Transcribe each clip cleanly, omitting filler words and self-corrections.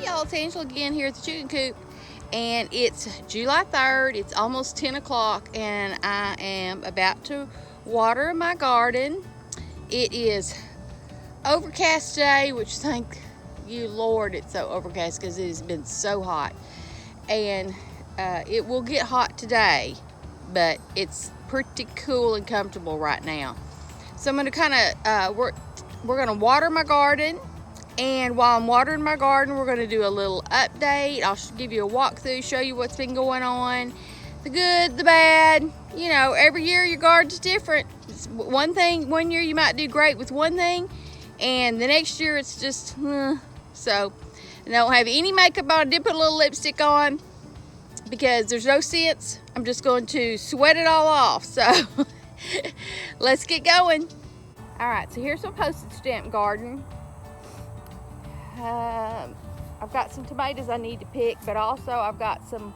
y'all, it's Angela again here at the chicken coop, and it's July 3rd. It's almost 10 o'clock, and I am about to water my garden. It is overcast today, which thank you Lord it's so overcast because it has been so hot, and it will get hot today, but it's pretty cool and comfortable right now. So I'm going to kind of we're going to water my garden. And while I'm watering my garden, we're going to do a little update. I'll give you a walkthrough, show you what's been going on, the good, the bad. You know, every year your garden's different. It's one thing, one year you might do great with one thing, and the next year it's just, So, I don't have any makeup on. I did put a little lipstick on because there's no sense. I'm just going to sweat it all off. So, let's get going. All right, so here's some postage stamp garden. I've got some tomatoes I need to pick, but also I've got some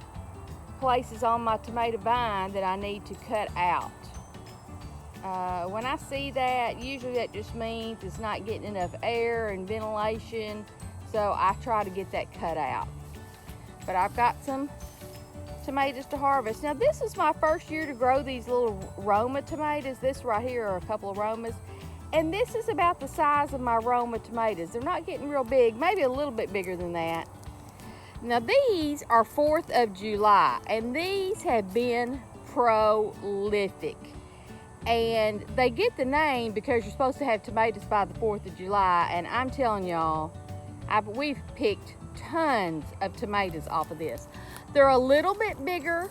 places on my tomato vine that I need to cut out. When I see that, usually that just means it's not getting enough air and ventilation, so I try to get that cut out. But I've got some tomatoes to harvest. Now this is my first year to grow these little Roma tomatoes. This right here are a couple of Romas. And this is about the size of my Roma tomatoes. They're not getting real big, maybe a little bit bigger than that. Now these are 4th of July, and these have been prolific. And they get the name because you're supposed to have tomatoes by the 4th of July, and I'm telling y'all, we've picked tons of tomatoes off of this. They're a little bit bigger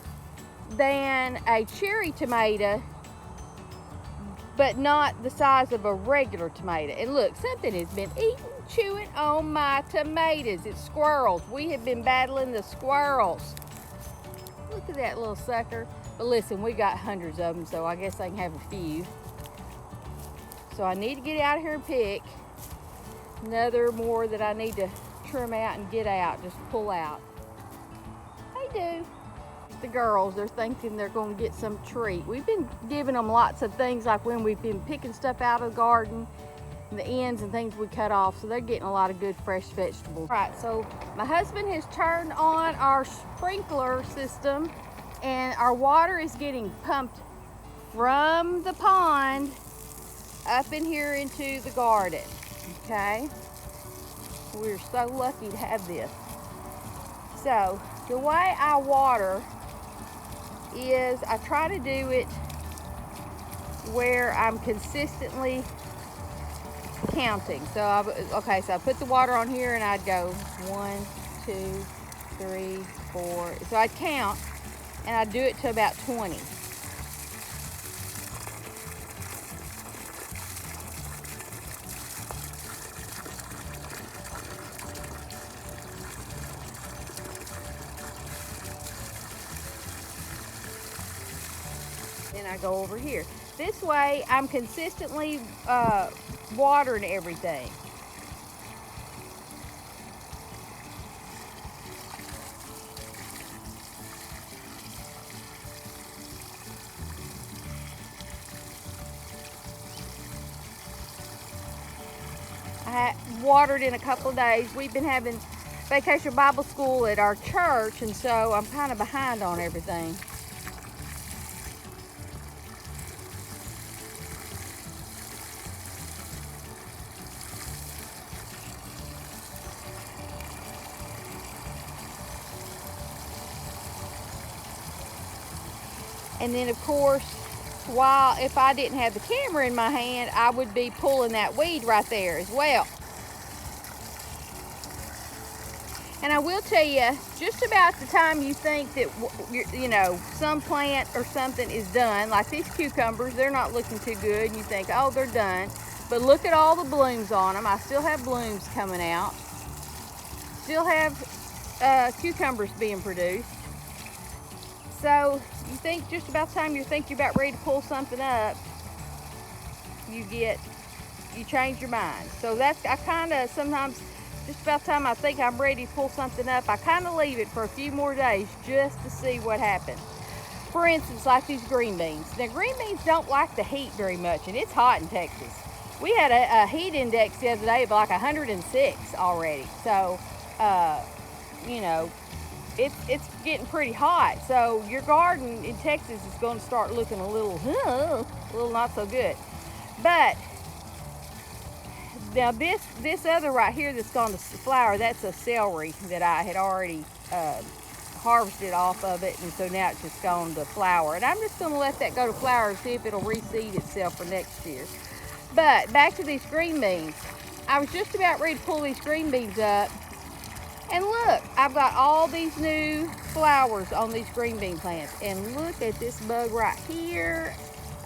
than a cherry tomato, but not the size of a regular tomato. And look, something has been chewing on my tomatoes. It's squirrels. We have been battling the squirrels. Look at that little sucker. But listen, we got hundreds of them, so I guess I can have a few. So I need to get out of here and pick another more that I need to trim out and get out, just pull out. Hey, do. The girls, they're thinking they're going to get some treat. We've been giving them lots of things, like when we've been picking stuff out of the garden, the ends and things we cut off, so they're getting a lot of good fresh vegetables. All right, so my husband has turned on our sprinkler system, and our water is getting pumped from the pond up in here into the garden. Okay, we're so lucky to have this. So the way I water is I try to do it where I'm consistently counting. So I put the water on here, and I'd go 1, 2, 3, 4. So I'd count, and I'd do it to about 20. And I go over here. This way I'm consistently watering everything. I had watered in a couple of days. We've been having Vacation Bible School at our church, and so I'm kind of behind on everything. And then, of course, if I didn't have the camera in my hand, I would be pulling that weed right there as well. And I will tell you, just about the time you think that, you know, some plant or something is done, like these cucumbers, they're not looking too good, and you think, oh, they're done. But look at all the blooms on them. I still have blooms coming out. Still have cucumbers being produced. So you think just about the time you think you're about ready to pull something up, you change your mind. So I kind of sometimes, just about the time I think I'm ready to pull something up, I kind of leave it for a few more days just to see what happens. For instance, like these green beans. Now green beans don't like the heat very much, and it's hot in Texas. We had a heat index the other day of like 106 already. So you know, it's getting pretty hot. So your garden in Texas is going to start looking a little not so good. But now this other right here that's going to flower, that's a celery that I had already harvested off of it, and so now it's just gone to flower. And I'm just going to let that go to flower and see if it'll reseed itself for next year. But back to these green beans. I was just about ready to pull these green beans up, and look, I've got all these new flowers on these green bean plants. And look at this bug right here.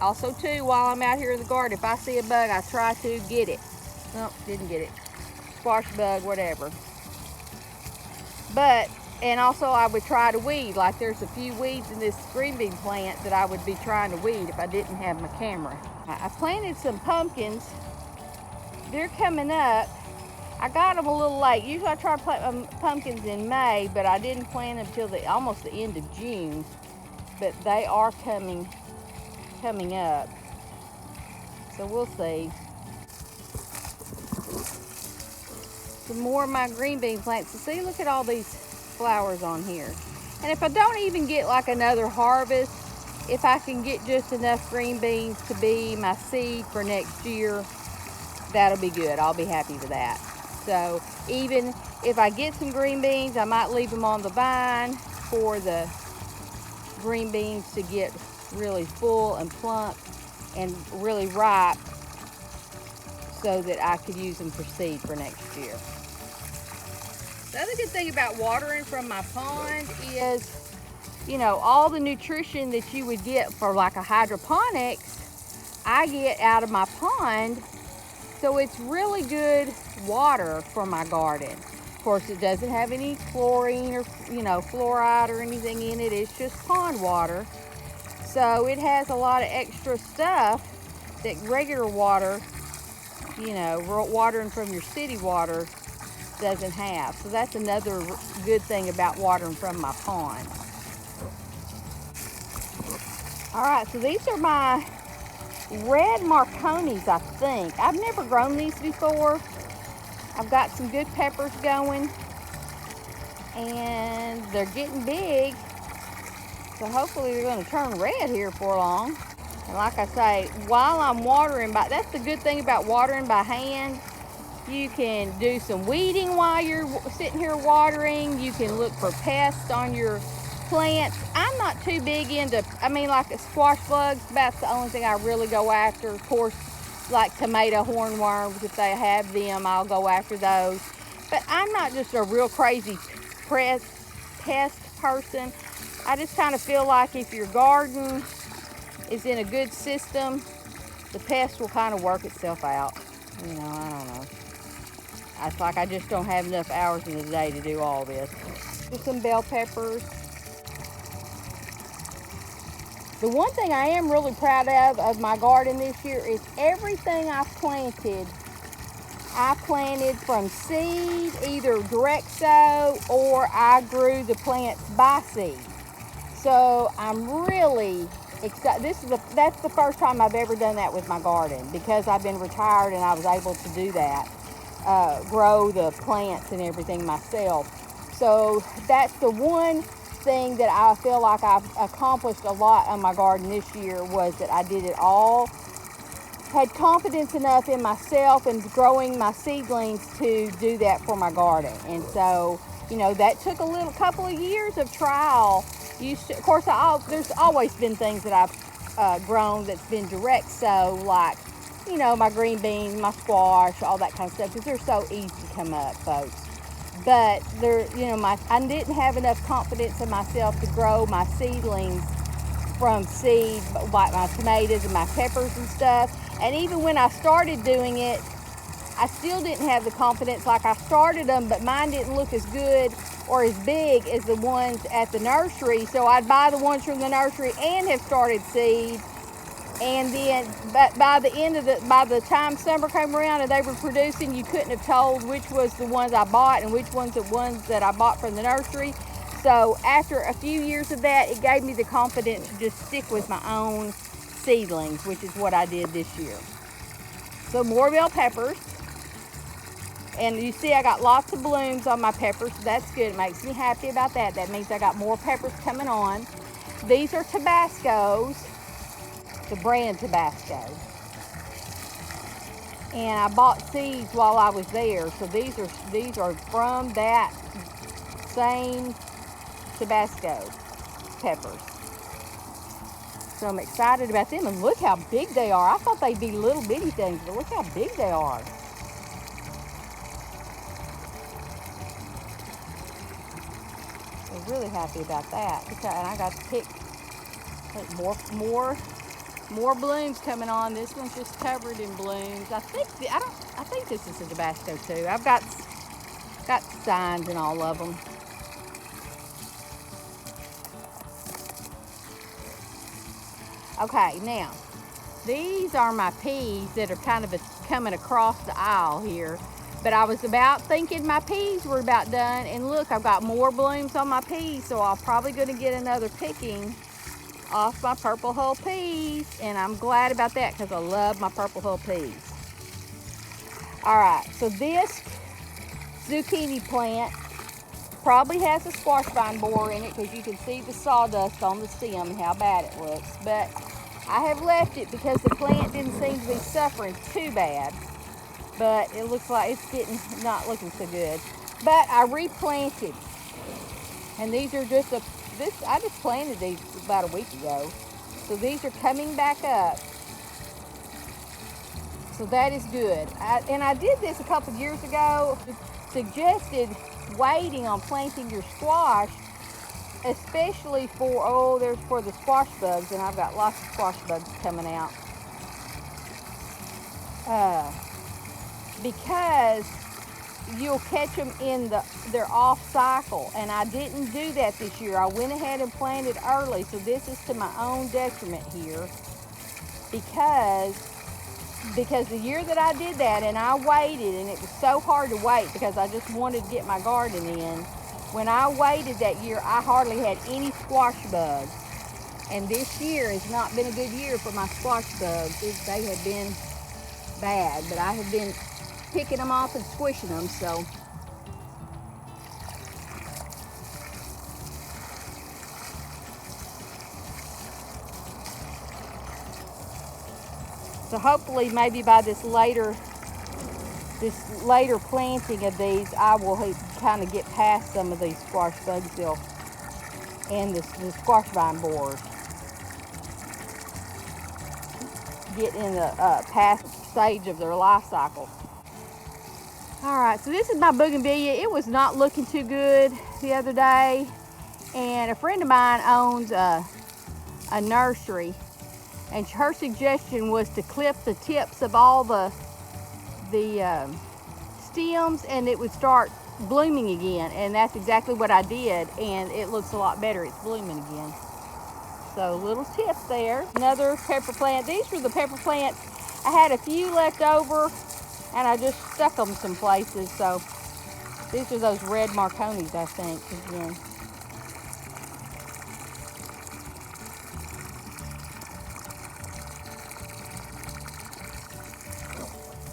Also too, while I'm out here in the garden, if I see a bug, I try to get it. Nope, didn't get it. Squash bug, whatever. But, and also I would try to weed. Like there's a few weeds in this green bean plant that I would be trying to weed if I didn't have my camera. I planted some pumpkins. They're coming up. I got them a little late. Usually I try to plant pumpkins in May, but I didn't plant them until almost the end of June. But they are coming up. So we'll see. Some more of my green bean plants. So see, look at all these flowers on here. And if I don't even get like another harvest, if I can get just enough green beans to be my seed for next year, that'll be good. I'll be happy with that. So even if I get some green beans, I might leave them on the vine for the green beans to get really full and plump and really ripe, so that I could use them for seed for next year. The other good thing about watering from my pond is, you know, all the nutrition that you would get for like a hydroponics, I get out of my pond. So it's really good water for my garden. Of course, it doesn't have any chlorine or, you know, fluoride or anything in it. It's just pond water. So it has a lot of extra stuff that regular water, you know, watering from your city water doesn't have. So that's another good thing about watering from my pond. All right, so these are my red Marconis, I think. I've never grown these before. I've got some good peppers going, and they're getting big. So hopefully they're going to turn red here for long. And like I say, while I'm watering that's the good thing about watering by hand. You can do some weeding while you're sitting here watering. You can look for pests on your plants. I'm not too big into, like squash bugs, that's the only thing I really go after. Of course, like tomato hornworms, if they have them, I'll go after those. But I'm not just a real crazy pest person. I just kind of feel like if your garden is in a good system, the pest will kind of work itself out. You know, I don't know. It's like I just don't have enough hours in the day to do all this. Just some bell peppers. The one thing I am really proud of my garden this year is everything I planted from seed, either direct sow, or I grew the plants by seed. So I'm really excited. That's the first time I've ever done that with my garden, because I've been retired and I was able to do that, grow the plants and everything myself. So that's the one thing that I feel like I've accomplished a lot on my garden this year, was that I did it all. Had confidence enough in myself and growing my seedlings to do that for my garden. And so, you know, that took a couple of years of trial. Of course, there's always been things that I've grown that's been direct sow, like, you know, my green beans, my squash, all that kind of stuff, because they're so easy to come up, folks. But I didn't have enough confidence in myself to grow my seedlings from seed, like my tomatoes and my peppers and stuff. And even when I started doing it, I still didn't have the confidence. Like, I started them, but mine didn't look as good or as big as the ones at the nursery. So I'd buy the ones from the nursery and have started seed. And then, but by the time summer came around and they were producing, you couldn't have told which was the ones I bought and which ones the ones that I bought from the nursery. So after a few years of that, it gave me the confidence to just stick with my own seedlings, which is what I did this year. So more bell peppers. And you see I got lots of blooms on my peppers, so that's good. It makes me happy about that. That means I got more peppers coming on. These are Tabascos, the brand Tabasco. And I bought seeds while I was there, so these are from that same Tabasco peppers. So I'm excited about them, and look how big they are. I thought they'd be little bitty things, but look how big they are. I'm really happy about that. Okay, and I got to pick more blooms coming on. This one's just covered in blooms. I think this is a Tabasco too. I've got signs in all of them. Okay, now these are my peas that are kind of coming across the aisle here. But I was about thinking my peas were about done, and look, I've got more blooms on my peas, so I'm probably going to get another picking off my purple hull peas, and I'm glad about that because I love my purple hull peas. All right, so this zucchini plant probably has a squash vine borer in it because you can see the sawdust on the stem and how bad it looks. But I have left it because the plant didn't seem to be suffering too bad. But it looks like it's not looking so good. But I replanted, and these are just I just planted these about a week ago. So these are coming back up. So that is good. And I did this a couple years ago. Suggested waiting on planting your squash, especially for the squash bugs, and I've got lots of squash bugs coming out. Because you'll catch them in their off cycle, and I didn't do that this year. I went ahead and planted early, so this is to my own detriment here, because the year that I did that and I waited, and it was so hard to wait because I just wanted to get my garden in. When I waited that year, I hardly had any squash bugs, and this year has not been a good year for my squash bugs. They have been bad, but I have been picking them off and squishing them. So hopefully maybe by this later planting of these, I will kind of get past some of these squash bugs and the squash vine borers. Get in the past stage of their life cycle. All right, so this is my bougainvillea. It was not looking too good the other day, and a friend of mine owns a nursery, and her suggestion was to clip the tips of all the stems, and it would start blooming again. And that's exactly what I did, and it looks a lot better. It's blooming again. So little tips there. Another pepper plant. These were the pepper plants. I had a few left over, and I just stuck them some places. So these are those red Marconis, I think, again.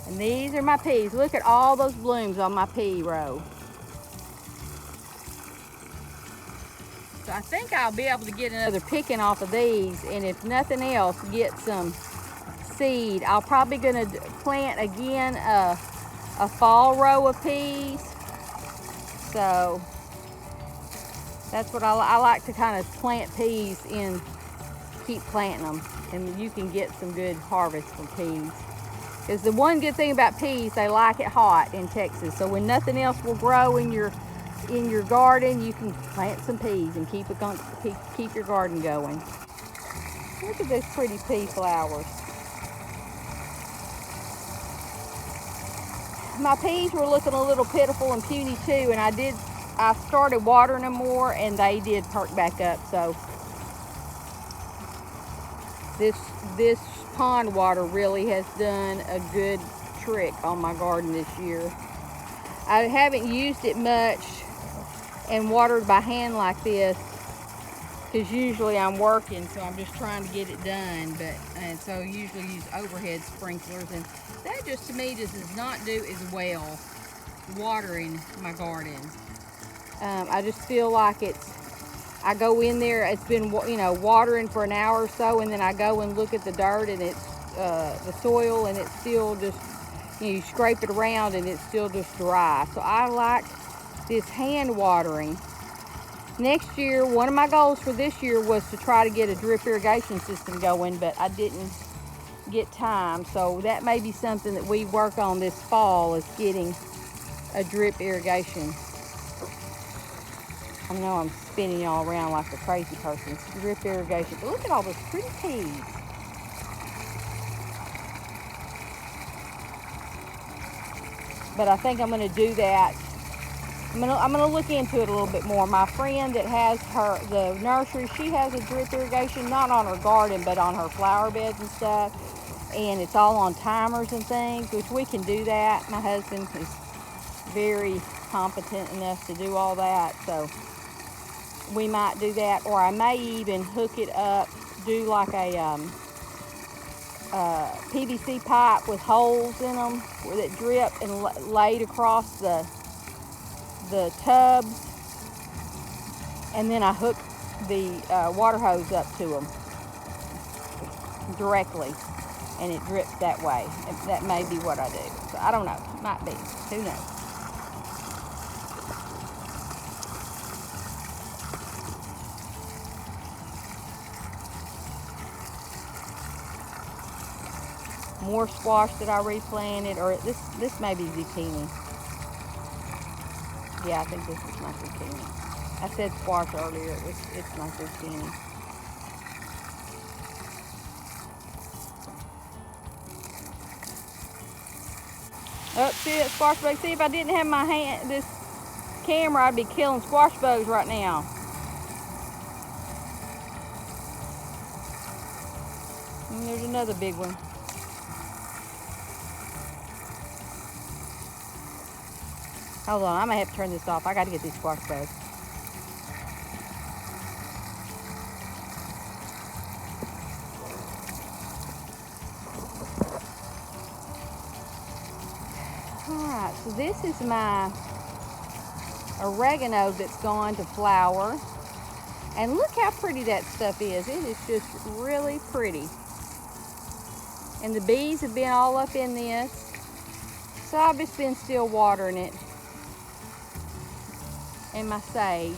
And these are my peas. Look at all those blooms on my pea row. So I think I'll be able to get another picking off of these, and if nothing else, get some seed. I'm probably gonna plant again a fall row of peas. So that's what I like to kind of plant peas and keep planting them, and you can get some good harvest from peas. Because the one good thing about peas, they like it hot in Texas. So when nothing else will grow in your garden, you can plant some peas and keep your garden going. Look at those pretty pea flowers. My peas were looking a little pitiful and puny too, and I started watering them more, and they did perk back up. So this pond water really has done a good trick on my garden this year. I haven't used it much and watered by hand like this, because usually I'm working, so I'm just trying to get it done. And so I usually use overhead sprinklers, and that just to me does not do as well watering my garden. I just feel like I go in there, it's been, watering for an hour or so, and then I go and look at the dirt and it's the soil, and it's still just, you scrape it around and it's still just dry. So I like this hand watering. Next year, one of my goals for this year was to try to get a drip irrigation system going, but I didn't get time. So that may be something that we work on this fall, is getting a drip irrigation. I know I'm spinning y'all around like a crazy person. Drip irrigation. But look at all those pretty peas. But I think I'm going to do that. I'm gonna look into it a little bit more. My friend that has the nursery, she has a drip irrigation, not on her garden, but on her flower beds and stuff. And it's all on timers and things, which we can do that. My husband is very competent enough to do all that, so we might do that. Or I may even hook it up, do like a PVC pipe with holes in them that drip and laid across the tubs, and then I hook the water hose up to them directly, and it drips that way. That may be what I do. So I don't know. Might be. Who knows? More squash that I replanted, or this may be zucchini. Yeah, I think this is my zucchini. I said squash earlier. It's my zucchini. Oh, see that squash bug? See, if I didn't have this camera, I'd be killing squash bugs right now. And there's another big one. Hold on, I may have to turn this off. I got to get these squash bugs. Alright, so this is my oregano that's gone to flower. And look how pretty that stuff is. It is just really pretty. And the bees have been all up in this. So I've just been still watering it. And my sage.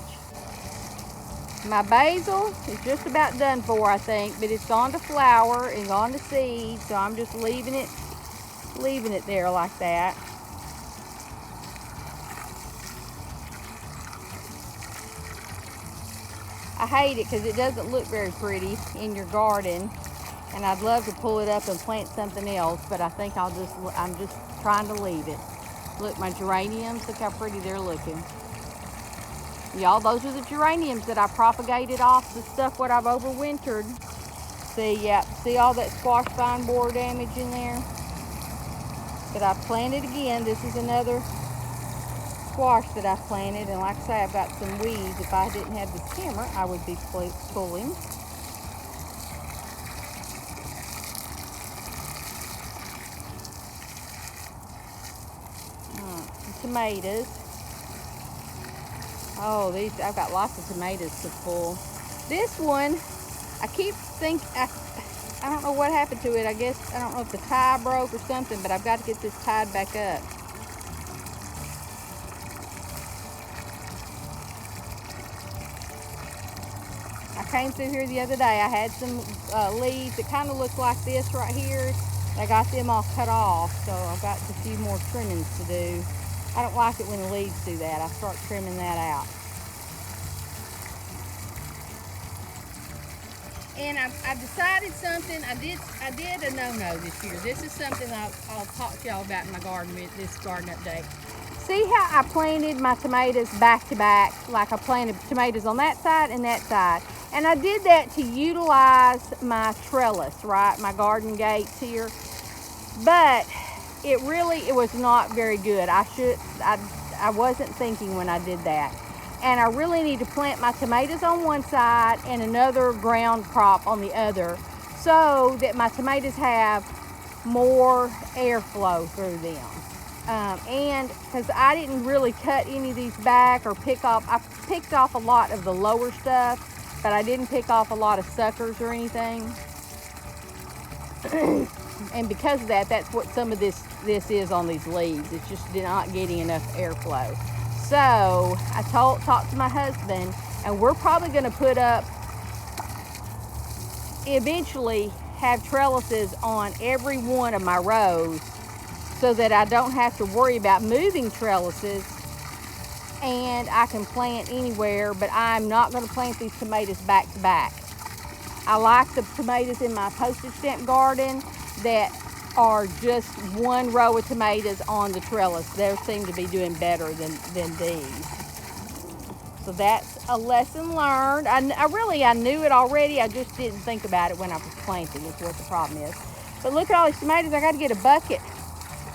My basil is just about done for, I think, but it's gone to flower and gone to seed, so I'm just leaving it there like that. I hate it because it doesn't look very pretty in your garden, and I'd love to pull it up and plant something else, but I think I'm just trying to leave it. Look, my geraniums, look how pretty they're looking. Y'all, those are the geraniums that I propagated off the stuff what I've overwintered. See all that squash vine borer damage in there? But I planted again. This is another squash that I planted, and like I say, I've got some weeds. If I didn't have this camera, I would be pulling. Tomatoes. Oh, I've got lots of tomatoes to pull. This one, I keep thinking, I don't know what happened to it. I guess, I don't know if the tie broke or something, but I've got to get this tied back up. I came through here the other day. I had some leaves that kind of looked like this right here. I got them all cut off, so I've got a few more trimmings to do. I don't like it when the leaves do that. I start trimming that out. And I've decided something. I did a no-no this year. This is something I'll talk to y'all about in my garden with this garden update. See how I planted my tomatoes back to back? Like I planted tomatoes on that side and that side. And I did that to utilize my trellis, right? My garden gates here. But it was not very good. I wasn't thinking when I did that. And I really need to plant my tomatoes on one side and another ground crop on the other, so that my tomatoes have more airflow through them. And because I didn't really cut any of these back or pick off, I picked off a lot of the lower stuff, but I didn't pick off a lot of suckers or anything. And because of that, that's what some of this is on these leaves. It's just not getting enough airflow. So I talked to my husband, and we're probably going to put up, eventually have trellises on every one of my rows, so that I don't have to worry about moving trellises, and I can plant anywhere. But I'm not going to plant these tomatoes back to back. I like the tomatoes in my postage stamp garden that are just one row of tomatoes on the trellis. They seem to be doing better than these. So that's a lesson learned. I knew it already. I just didn't think about it when I was planting, is what the problem is. But look at all these tomatoes. I got to get a bucket.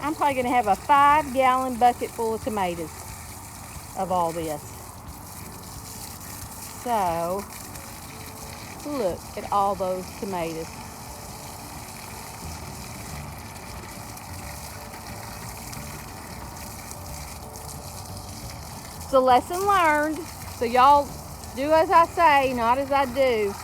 I'm probably going to have a 5-gallon bucket full of tomatoes of all this. So look at all those tomatoes. It's a lesson learned. So y'all do as I say, not as I do.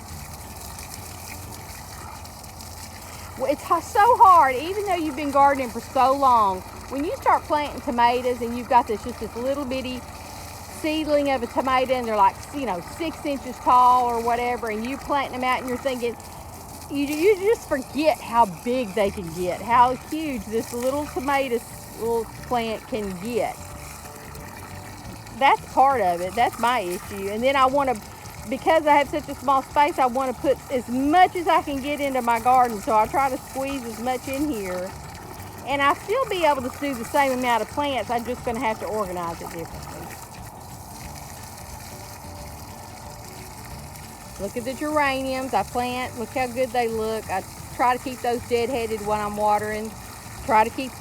Well, it's so hard, even though you've been gardening for so long. When you start planting tomatoes and you've got this little bitty seedling of a tomato, and they're like, 6 inches tall or whatever, and you planting them out, and you're thinking, you just forget how big they can get, how huge this little plant can get. That's part of it. That's my issue. And then because I have such a small space, I want to put as much as I can get into my garden. So I try to squeeze as much in here. And I still be able to do the same amount of plants. I'm just going to have to organize it differently. Look at the geraniums I plant. Look how good they look. I try to keep those deadheaded when I'm watering. Try to keep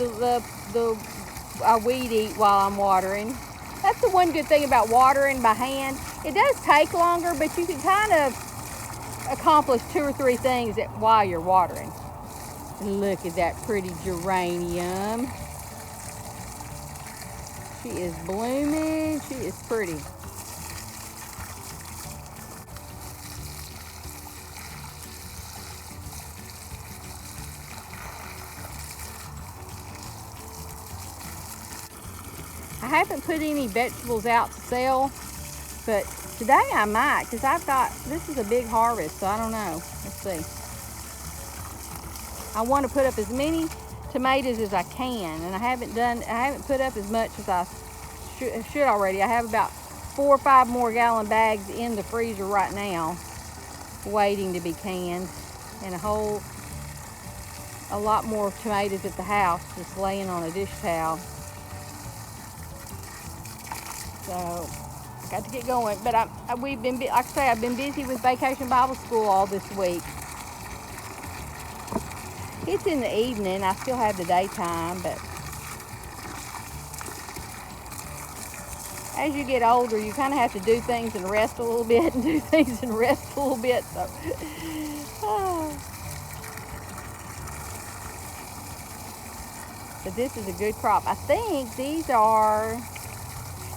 I weed eat while I'm watering. That's the one good thing about watering by hand. It does take longer, but you can kind of accomplish 2 or 3 things while you're watering. Look at that pretty geranium. She is blooming. She is pretty. I haven't put any vegetables out to sell, but today I might, because this is a big harvest, so I don't know. Let's see. I want to put up as many tomatoes as I can, and I haven't put up as much as I should already. I have about 4 or 5 more gallon bags in the freezer right now, waiting to be canned, and a lot more tomatoes at the house, just laying on a dish towel. So I got to get going, but we've been, like I say, I've been busy with Vacation Bible School all this week. It's in the evening. I still have the daytime, but as you get older, you kind of have to do things and rest a little bit, and do things and rest a little bit. So, but this is a good crop. I think these are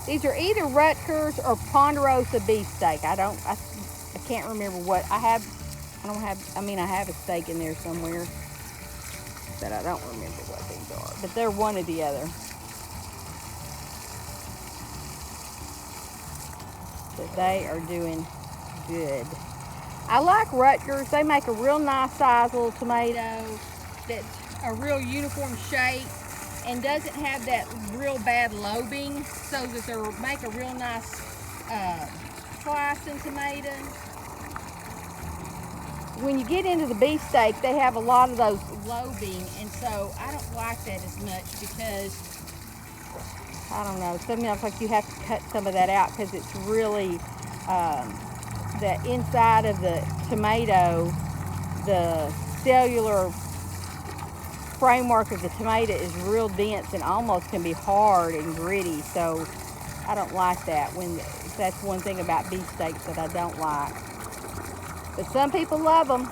either Rutgers or Ponderosa beefsteak. I can't remember what I have. I have a steak in there somewhere, but I don't remember what these are. But they're one or the other. But they are doing good. I like Rutgers. They make a real nice size little tomato that's a real uniform shape and doesn't have that real bad lobing, so that they make a real nice slicing tomato. When you get into the beefsteak, they have a lot of those lobing, and so I don't like that as much, because I don't know, sometimes like you have to cut some of that out, because it's really the inside of the tomato, the cellular framework of the tomato is real dense and almost can be hard and gritty. So I don't like that. That's one thing about beefsteaks that I don't like. But some people love them.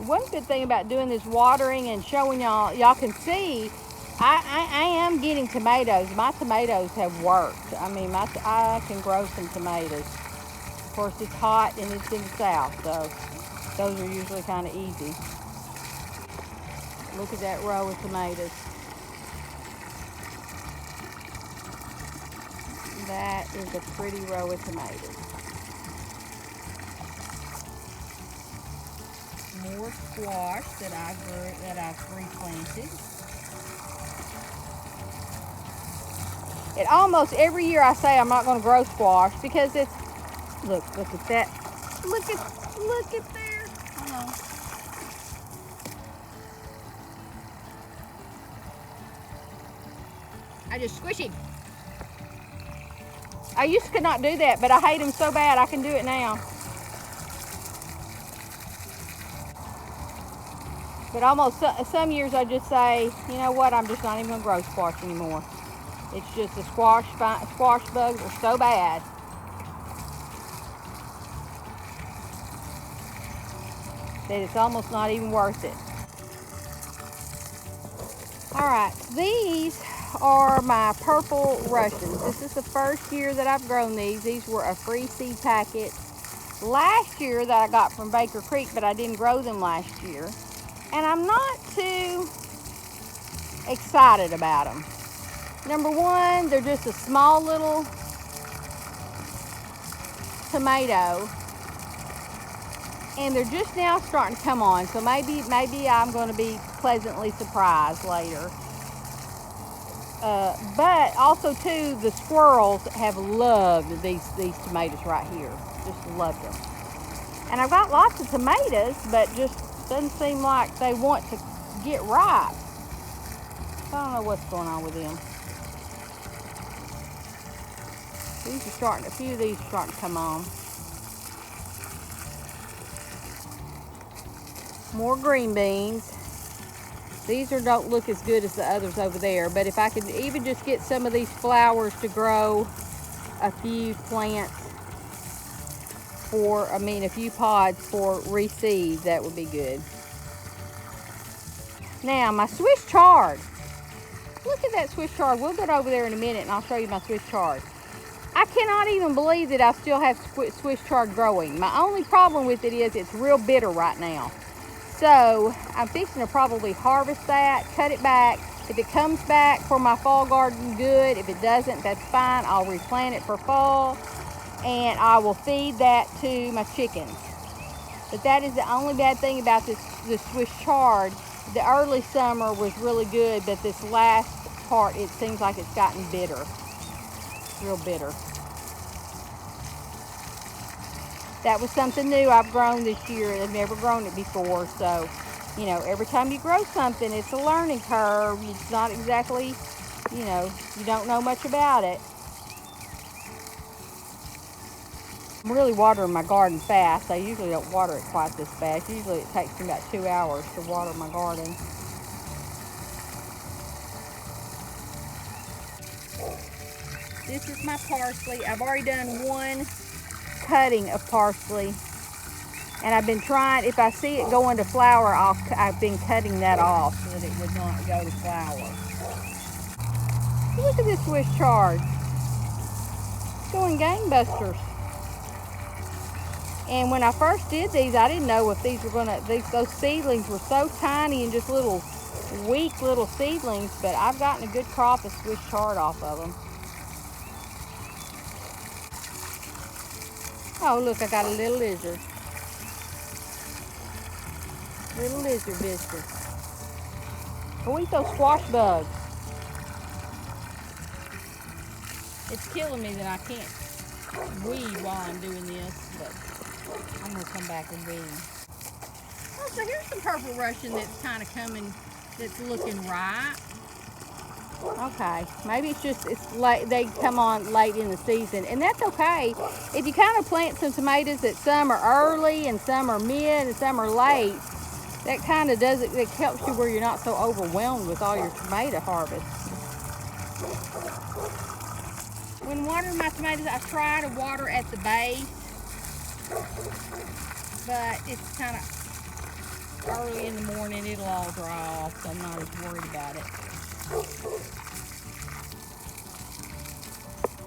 One good thing about doing this watering and showing y'all can see, I am getting tomatoes. My tomatoes have worked. I mean, I can grow some tomatoes. Of course, it's hot and it's in the south, so those are usually kind of easy. Look at that row of tomatoes. That is a pretty row of tomatoes. More squash that I've replanted. And almost every year I say I'm not going to grow squash because it's, look at that. Look at there. Hold on. I just squish him. I used to not do that, but I hate him so bad I can do it now. But almost some years I just say, you know what, I'm just not even going to grow squash anymore. It's just the squash bugs are so bad. That it's almost not even worth it. All right, these are my purple Russians. This is the first year that I've grown these. These were a free seed packet last year that I got from Baker Creek, but I didn't grow them last year. And I'm not too excited about them. Number one, they're just a small little tomato. And they're just now starting to come on. So maybe I'm going to be pleasantly surprised later. But also too, the squirrels have loved these tomatoes right here. Just loved them. And I've got lots of tomatoes, but just doesn't seem like they want to get ripe. So I don't know what's going on with them. These are starting, a few of these are starting to come on. More green beans. These don't look as good as the others over there, but if I could even just get some of these flowers to grow a few plants for, a few pods for reseed, that would be good. Now, my Swiss chard. Look at that Swiss chard. We'll get over there in a minute and I'll show you my Swiss chard. I cannot even believe that I still have Swiss chard growing. My only problem with it is it's real bitter right now. So I'm fixing to probably harvest that, cut it back. If it comes back for my fall garden, good. If it doesn't, that's fine. I'll replant it for fall and I will feed that to my chickens. But that is the only bad thing about this Swiss chard. The early summer was really good, but this last part, it seems like it's gotten bitter. Real bitter. That was something new I've grown this year. I've never grown it before. So, you know, every time you grow something, it's a learning curve. It's not exactly, you know, you don't know much about it. I'm really watering my garden fast. I usually don't water it quite this fast. Usually it takes me about 2 hours to water my garden. This is my parsley. I've already done one cutting of parsley. And I've been trying, if I see it going to flower, I've been cutting that off so that it would not go to flower. Look at this Swiss chard. It's going gangbusters. And when I first did these, I didn't know if these were those seedlings were so tiny and just little, weak little seedlings, but I've gotten a good crop of Swiss chard off of them. Oh, look, I got a little lizard. Little lizard visitor. Go eat those squash bugs. It's killing me that I can't weed while I'm doing this, but I'm gonna come back and weed. Oh, so here's some purple Russian that's kind of coming, that's looking ripe. Okay, maybe it's late, they come on late in the season, and that's okay. If you kind of plant some tomatoes that some are early and some are mid and some are late, that kind of does it, it helps you where you're not so overwhelmed with all your tomato harvest. When watering my tomatoes, I try to water at the base, but it's kind of, early in the morning it'll all dry off, so I'm not as worried about it.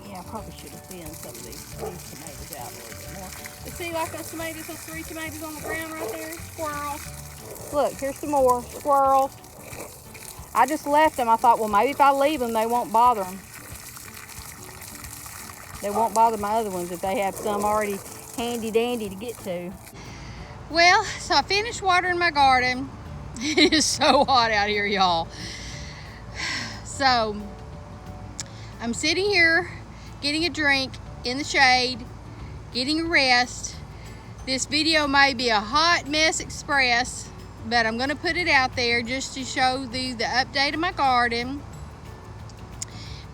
Yeah, I probably should have thinned some of these tomatoes out a little bit more. But see, like those tomatoes, those 3 tomatoes on the ground right there, squirrels. Look, here's some more squirrels. I just left them. I thought, well, maybe if I leave them, they won't bother them. They won't bother my other ones if they have some already handy dandy to get to. Well, so I finished watering my garden. It is so hot out here, y'all. So I'm sitting here getting a drink in the shade, getting a rest. This video may be a hot mess express, but I'm gonna put it out there just to show you the update of my garden.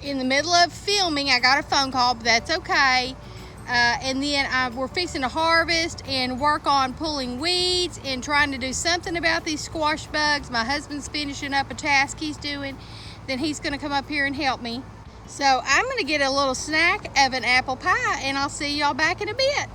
In the middle of filming, I got a phone call, but that's okay. And then we're fixing to harvest and work on pulling weeds and trying to do something about these squash bugs. My husband's finishing up a task he's doing. Then he's gonna come up here and help me. So I'm gonna get a little snack of an apple pie, and I'll see y'all back in a bit.